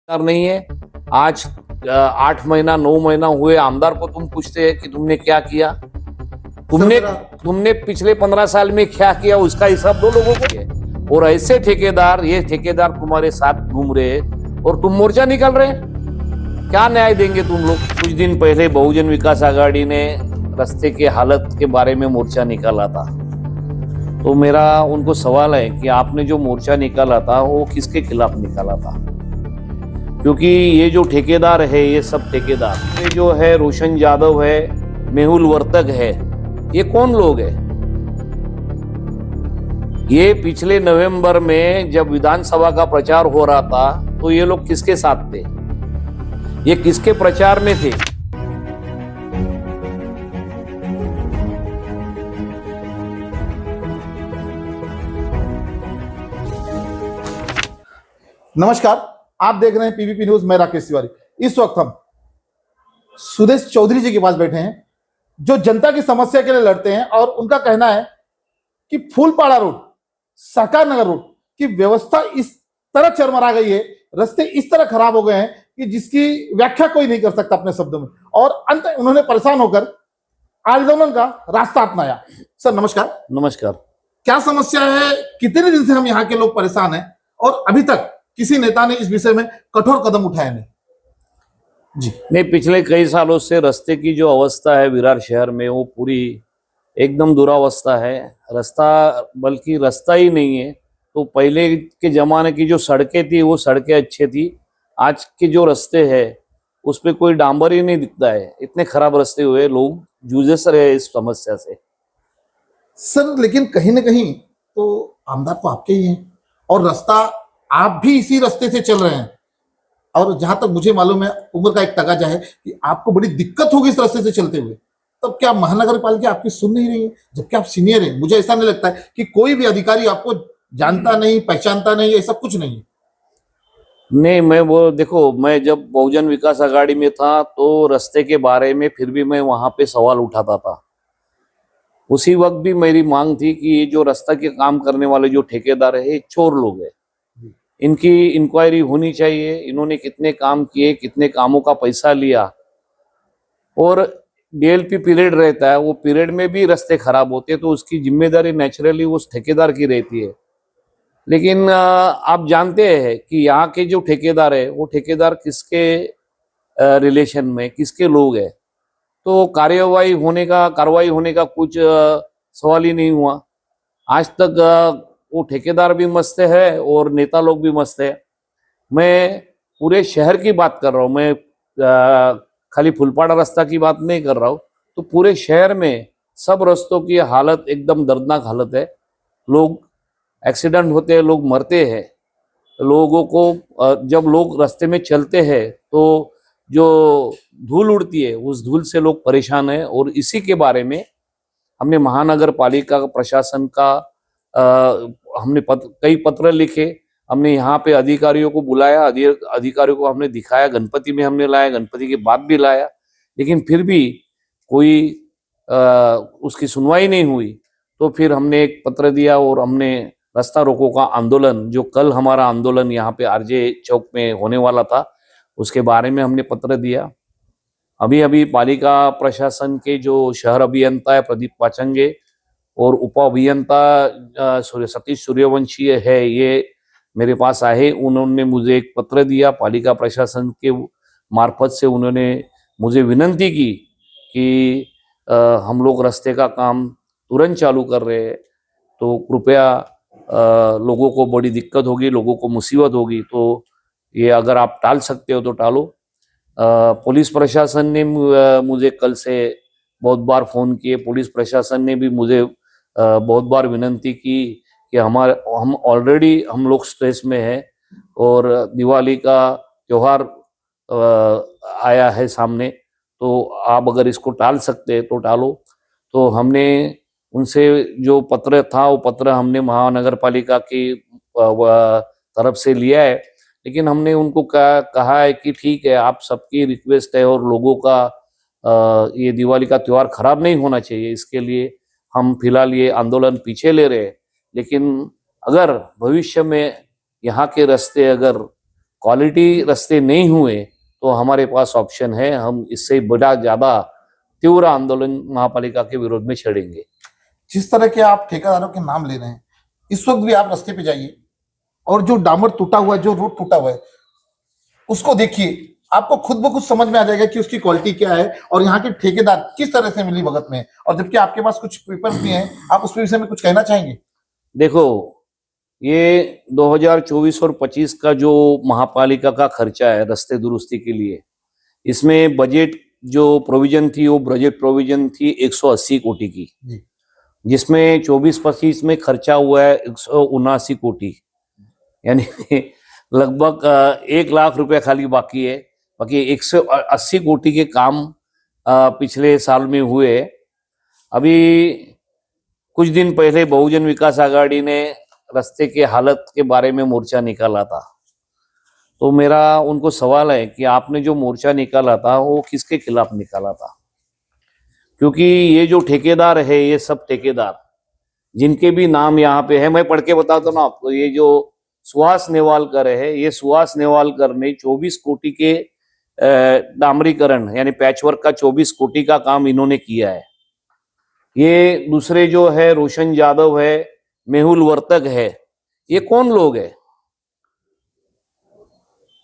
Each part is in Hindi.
नहीं है। आज 8 महीना 9 महीना हुए आमदार को तुम पूछते हैं कि तुमने क्या किया, तुमने पिछले 15 साल में क्या किया, उसका हिसाब दो लोगों को। और ऐसे ठेकेदार, ये ठेकेदार तुम्हारे साथ घूम रहे हैं और तुम मोर्चा निकाल रहे हैं, क्या न्याय देंगे तुम लोग। कुछ दिन पहले बहुजन विकास आघाड़ी ने रास्ते के हालत के बारे में मोर्चा निकाला था, तो मेरा उनको सवाल है कि आपने जो मोर्चा निकाला था वो किसके खिलाफ निकाला था। क्योंकि ये जो ठेकेदार है, ये सब ठेकेदार, ये जो है रोशन यादव है, मेहुल वर्तक है, ये कौन लोग है। ये पिछले नवंबर में जब विधानसभा का प्रचार हो रहा था तो ये लोग किसके साथ थे, ये किसके प्रचार में थे। नमस्कार, आप देख रहे हैं पीवीपी न्यूज। मैं राकेश तिवारी। इस वक्त हम सुदेश चौधरी जी के पास बैठे हैं, जो जनता की समस्या के लिए लड़ते हैं। और उनका कहना है कि फूलपाड़ा रोड, सहकार नगर रोड की व्यवस्था इस तरह चरमरा गई है, रास्ते इस तरह खराब हो गए हैं कि जिसकी व्याख्या कोई नहीं कर सकता अपने शब्दों में। और अंत उन्होंने परेशान होकर आंदोलन का रास्ता अपनाया। सर नमस्कार। नमस्कार। क्या समस्या है, कितने दिन से हम यहाँ के लोग परेशान हैं और अभी तक किसी नेता ने इस विषय में कठोर कदम उठाया नहीं? जी नहीं, पिछले कई सालों से रास्ते की जो अवस्था है विरार शहर में, वो पूरी एकदम दुरावस्था है। रास्ता, बल्कि रास्ता ही नहीं है। तो पहले के जमाने की जो सड़कें थी वो सड़कें अच्छी थी, आज के जो रास्ते हैं उस पर कोई डांबर ही नहीं दिखता है। इतने खराब रास्ते हुए, लोग जूझ रहे इस समस्या से। सर, लेकिन कहीं ना कहीं तो आमदार तो आपके ही हैं और रास्ता, आप भी इसी रास्ते से चल रहे हैं। और जहां तक मुझे मालूम है, उम्र का एक तगाजा है कि आपको बड़ी दिक्कत होगी इस रास्ते से चलते हुए। तब क्या महानगर पालिका आपकी सुन नहीं रही है, जबकि आप सीनियर हैं? मुझे ऐसा नहीं लगता है कि कोई भी अधिकारी आपको जानता नहीं, पहचानता नहीं, ऐसा कुछ नहीं है। नहीं, मैं वो देखो, मैं जब बहुजन विकास आघाड़ी में था तो रास्ते के बारे में फिर भी मैं वहां पे सवाल उठाता था। उसी वक्त भी मेरी मांग थी कि ये जो रास्ता के काम करने वाले जो ठेकेदार है, ये चोर लोग हैं, इनकी इंक्वायरी होनी चाहिए। इन्होंने कितने काम किए, कितने कामों का पैसा लिया। और डीएलपी पीरियड रहता है, वो पीरियड में भी रास्ते खराब होते हैं, तो उसकी जिम्मेदारी नेचुरली उस ठेकेदार की रहती है। लेकिन आप जानते हैं कि यहाँ के जो ठेकेदार है, वो ठेकेदार किसके रिलेशन में, किसके लोग हैं। तो कार्रवाई होने का कुछ सवाल ही नहीं हुआ आज तक। वो ठेकेदार भी मस्त है और नेता लोग भी मस्त है। मैं पूरे शहर की बात कर रहा हूँ, मैं खाली फुलपाड़ा रास्ता की बात नहीं कर रहा हूँ। तो पूरे शहर में सब रास्तों की हालत एकदम दर्दनाक हालत है। लोग एक्सीडेंट होते हैं, लोग मरते हैं। लोगों को जब लोग रास्ते में चलते हैं तो जो धूल उड़ती है, उस धूल से लोग परेशान हैं। और इसी के बारे में हमने महानगर पालिका प्रशासन का हमने कई पत्र लिखे। हमने यहाँ पे अधिकारियों को बुलाया, अधिकारियों को हमने दिखाया, गणपति में हमने लाया, गणपति के बाद भी लाया, लेकिन फिर भी कोई उसकी सुनवाई नहीं हुई। तो फिर हमने एक पत्र दिया और हमने रास्ता रोको का आंदोलन, जो कल हमारा आंदोलन यहाँ पे आरजे चौक में होने वाला था, उसके बारे में हमने पत्र दिया। अभी पालिका प्रशासन के जो शहर अभियंता है प्रदीप पाचंगे और उप अभियंता सतीश सूर्यवंशी है, ये मेरे पास आए। उन्होंने मुझे एक पत्र दिया पालिका प्रशासन के मार्फत से। उन्होंने मुझे विनंती की कि हम लोग रास्ते का काम तुरंत चालू कर रहे हैं, तो कृपया लोगों को बड़ी दिक्कत होगी, लोगों को मुसीबत होगी, तो ये अगर आप टाल सकते हो तो टालो। पुलिस प्रशासन ने मुझे कल से बहुत बार फोन किए। पुलिस प्रशासन ने भी मुझे बहुत बार विनंती की कि हम ऑलरेडी हम लोग स्ट्रेस में हैं और दिवाली का त्योहार आया है सामने, तो आप अगर इसको टाल सकते हैं तो टालो। तो हमने उनसे जो पत्र था, वो पत्र हमने महानगर पालिका की तरफ से लिया है। लेकिन हमने उनको कहा है कि ठीक है, आप सबकी रिक्वेस्ट है और लोगों का ये दिवाली का त्योहार खराब नहीं होना चाहिए, इसके लिए हम फिलहाल ये आंदोलन पीछे ले रहे हैं। लेकिन अगर भविष्य में यहाँ के रास्ते अगर क्वालिटी रास्ते नहीं हुए तो हमारे पास ऑप्शन है, हम इससे बड़ा ज्यादा तीव्र आंदोलन महापालिका के विरोध में छेड़ेंगे। जिस तरह के आप ठेकेदारों के नाम ले रहे हैं, इस वक्त भी आप रास्ते पे जाइए और जो डामर टूटा हुआ है, जो रोड टूटा हुआ है, उसको देखिए, आपको खुद ब खुद समझ में आ जाएगा कि उसकी क्वालिटी क्या है और यहाँ के ठेकेदार किस तरह से मिली भगत में है। और जबकि आपके पास कुछ पेपर्स भी हैं, आप उस विषय में कुछ कहना चाहेंगे? देखो, ये 2024 और 25 का जो महापालिका का खर्चा है रास्ते दुरुस्ती के लिए, इसमें बजट जो प्रोविजन थी वो बजट प्रोविजन थी 180 कोटी की, जिसमें 24-25 में खर्चा हुआ है 179 कोटी, यानी लगभग 1 लाख रुपया खाली बाकी है। बाकी 180 कोटी के काम पिछले साल में हुए। अभी कुछ दिन पहले बहुजन विकास आघाड़ी ने रास्ते के हालत के बारे में मोर्चा निकाला था, तो मेरा उनको सवाल है कि आपने जो मोर्चा निकाला था वो किसके खिलाफ निकाला था? क्योंकि ये जो ठेकेदार है, ये सब ठेकेदार जिनके भी नाम यहाँ पे है, मैं पढ़ के बताता हूँ ना आपको। ये जो सुहास नेवालकर है, ये सुहास नेवालकर ने 24 कोटी के डामरीकरण यानी पैचवर्क का 24 कोटी का काम इन्होंने किया है। ये दूसरे जो है रोशन यादव है, मेहुल वर्तक है, ये कौन लोग है?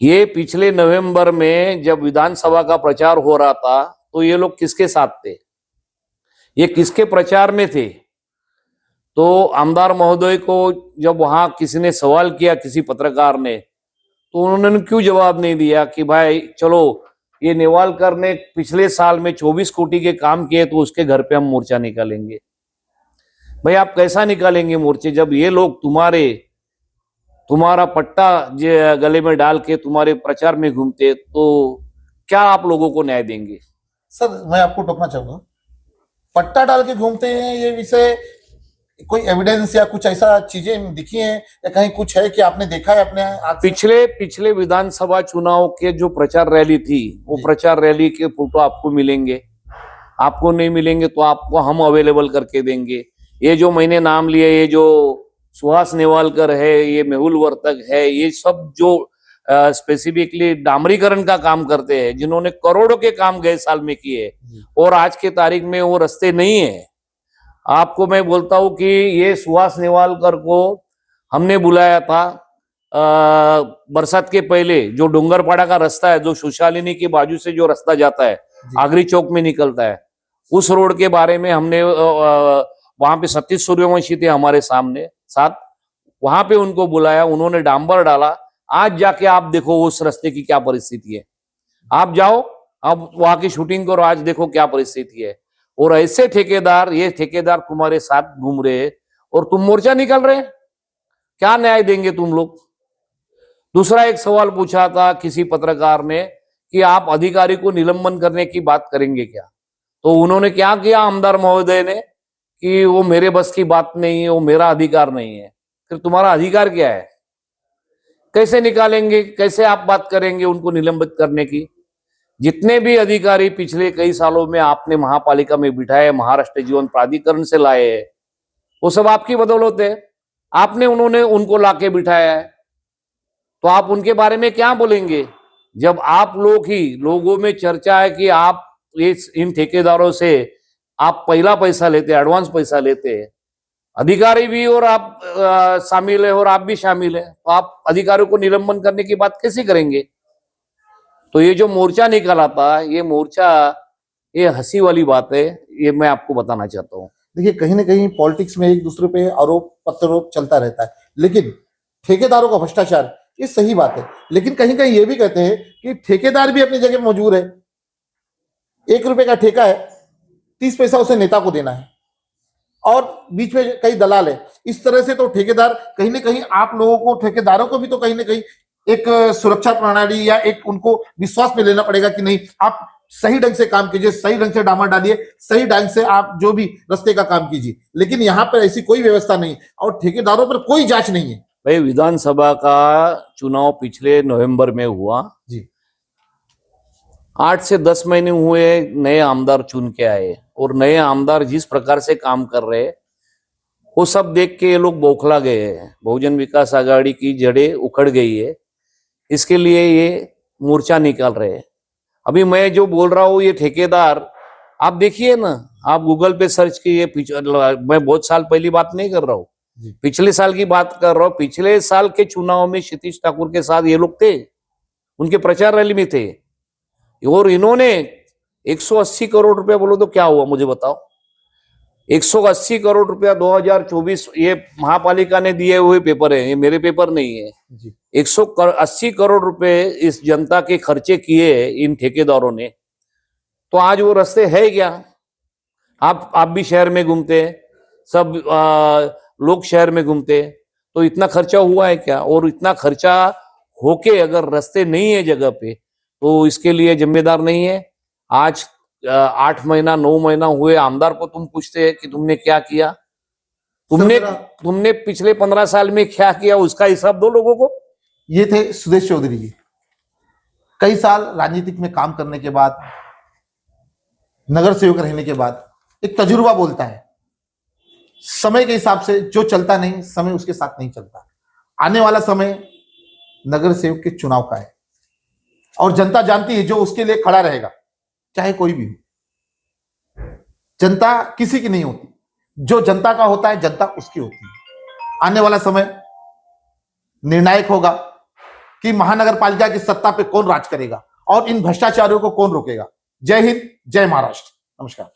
ये पिछले नवंबर में जब विधानसभा का प्रचार हो रहा था तो ये लोग किसके साथ थे? ये किसके प्रचार में थे? तो आमदार महोदय को जब वहां किसी ने सवाल किया, किसी पत्रकार ने, तो उन्होंने क्यों जवाब नहीं दिया कि भाई चलो ये नेवालकर ने पिछले साल में 24 कोटी के काम किए तो उसके घर पे हम मोर्चा निकालेंगे। भाई आप कैसा निकालेंगे मोर्चे जब ये लोग तुम्हारा पट्टा गले में डाल के तुम्हारे प्रचार में घूमते, तो क्या आप लोगों को न्याय देंगे? सर, मैं आपको टोकना चाहूंगा, पट्टा डाल के घूमते हैं, ये विषय कोई एविडेंस या कुछ ऐसा चीजें दिखी हैं या कहीं कुछ है कि आपने देखा है अपने आँख से? पिछले विधानसभा चुनाव के जो प्रचार रैली थी, वो प्रचार रैली के फोटो आपको मिलेंगे। आपको नहीं मिलेंगे तो आपको हम अवेलेबल करके देंगे। ये जो मैंने नाम लिए, ये जो सुहास नेवालकर है, ये मेहुल वर्तक है, ये सब जो स्पेसिफिकली डामरीकरण का काम करते हैं, जिन्होंने करोड़ों के काम गए साल में किए और आज के तारीख में वो रास्ते नहीं है। आपको मैं बोलता हूं कि ये सुहास नेवालकर को हमने बुलाया था बरसात के पहले, जो डोंगरपाड़ा का रास्ता है, जो सुशालिनी के बाजू से जो रास्ता जाता है, आगरी चौक में निकलता है, उस रोड के बारे में हमने वहां पे सतीश सूर्यवंशी थे हमारे साथ, वहां पे उनको बुलाया, उन्होंने डांबर डाला। आज जाके आप देखो उस रास्ते की क्या परिस्थिति है। आप जाओ, अब वहां की शूटिंग करो, आज देखो क्या परिस्थिति है। और ऐसे ठेकेदार, ये ठेकेदार तुम्हारे साथ घूम रहे हैं और तुम मोर्चा निकल रहे, क्या न्याय देंगे तुम लोग? दूसरा एक सवाल पूछा था किसी पत्रकार ने कि आप अधिकारी को निलंबन करने की बात करेंगे क्या? तो उन्होंने क्या किया आमदार महोदय ने कि वो मेरे बस की बात नहीं है, वो मेरा अधिकार नहीं है। फिर तुम्हारा अधिकार क्या है? कैसे निकालेंगे, कैसे आप बात करेंगे उनको निलंबित करने की? जितने भी अधिकारी पिछले कई सालों में आपने महापालिका में बिठाए, महाराष्ट्र जीवन प्राधिकरण से लाए हैं, वो सब आपकी बदौलत है। आपने उनको लाके बिठाया है, तो आप उनके बारे में क्या बोलेंगे जब आप लोगों में चर्चा है कि आप इन ठेकेदारों से आप पहला पैसा लेते, एडवांस पैसा लेते हैं। अधिकारी भी और आप शामिल है और आप भी शामिल है, तो आप अधिकारियों को निलंबन करने की बात कैसे करेंगे? तो ये जो मोर्चा निकाला था, ये मोर्चा, ये हंसी वाली बात है, ये मैं आपको बताना चाहता हूँ। देखिए, कहीं ना कहीं पॉलिटिक्स में एक दूसरे पे आरोप प्रत्यारोप चलता रहता है, लेकिन ठेकेदारों का भ्रष्टाचार, ये सही बात है। लेकिन कहीं कहीं ये भी कहते हैं कि ठेकेदार भी अपनी जगह मौजूद है। 1 रुपए का ठेका है, 30 पैसा उसे नेता को देना है और बीच में कई दलाल है। इस तरह से तो ठेकेदार कहीं ना कहीं, आप लोगों को, ठेकेदारों को भी तो कहीं ना कहीं एक सुरक्षा प्रणाली या एक उनको विश्वास में लेना पड़ेगा कि नहीं, आप सही ढंग से काम कीजिए, सही ढंग से डामर डालिए, सही ढंग से आप जो भी रास्ते का काम कीजिए। लेकिन यहाँ पर ऐसी कोई व्यवस्था नहीं और ठेकेदारों पर कोई जांच नहीं है। भाई, विधानसभा का चुनाव पिछले नवंबर में हुआ जी, 8 से 10 महीने हुए, नए आमदार चुन के आए और नए आमदार जिस प्रकार से काम कर रहे हैं, वो सब देख के ये लोग बौखला गए हैं। बहुजन विकास आघाड़ी की जड़ें उखड़ गई है। इसके लिए ये मोर्चा निकाल रहे हैं। अभी मैं जो बोल रहा हूँ, ये ठेकेदार, आप देखिए ना, आप गूगल पे सर्च कीजिए। मैं बहुत साल पहली बात नहीं कर रहा हूँ, जी। पिछले साल की बात कर रहा हूँ। पिछले साल के चुनाव में क्षितिज ठाकुर के साथ ये लोग थे, उनके प्रचार रैली में थे, और इन्होंने 180 करोड़ रुपया, बोलो तो क्या हुआ मुझे बताओ। 180 करोड़ रुपया 2024, ये महापालिका ने दिए हुए पेपर है, ये मेरे पेपर नहीं है। जी। 180 करोड़ रुपए इस जनता के खर्चे किए इन ठेकेदारों ने, तो आज वो रास्ते है क्या? आप भी शहर में घूमते हैं, सब लोग शहर में घूमते हैं, तो इतना खर्चा हुआ है क्या? और इतना खर्चा होके अगर रास्ते नहीं है जगह पे, तो इसके लिए जिम्मेदार नहीं है। आज 8 महीना 9 महीना हुए, आमदार को तुम पूछते हैं कि तुमने क्या किया, तुमने पिछले 15 साल में क्या किया, उसका हिसाब दो लोगों को। ये थे सुदेश चौधरी जी। कई साल राजनीतिक में काम करने के बाद, नगर सेवक रहने के बाद एक तजुर्बा बोलता है, समय के हिसाब से जो चलता नहीं, समय उसके साथ नहीं चलता। आने वाला समय नगर सेवक के चुनाव का है, और जनता जानती है जो उसके लिए खड़ा रहेगा, चाहे कोई भी हो। जनता किसी की नहीं होती, जो जनता का होता है जनता उसकी होती है। आने वाला समय निर्णायक होगा कि महानगर पालिका की सत्ता पे कौन राज करेगा और इन भ्रष्टाचारियों को कौन रोकेगा। जय हिंद, जय महाराष्ट्र। नमस्कार।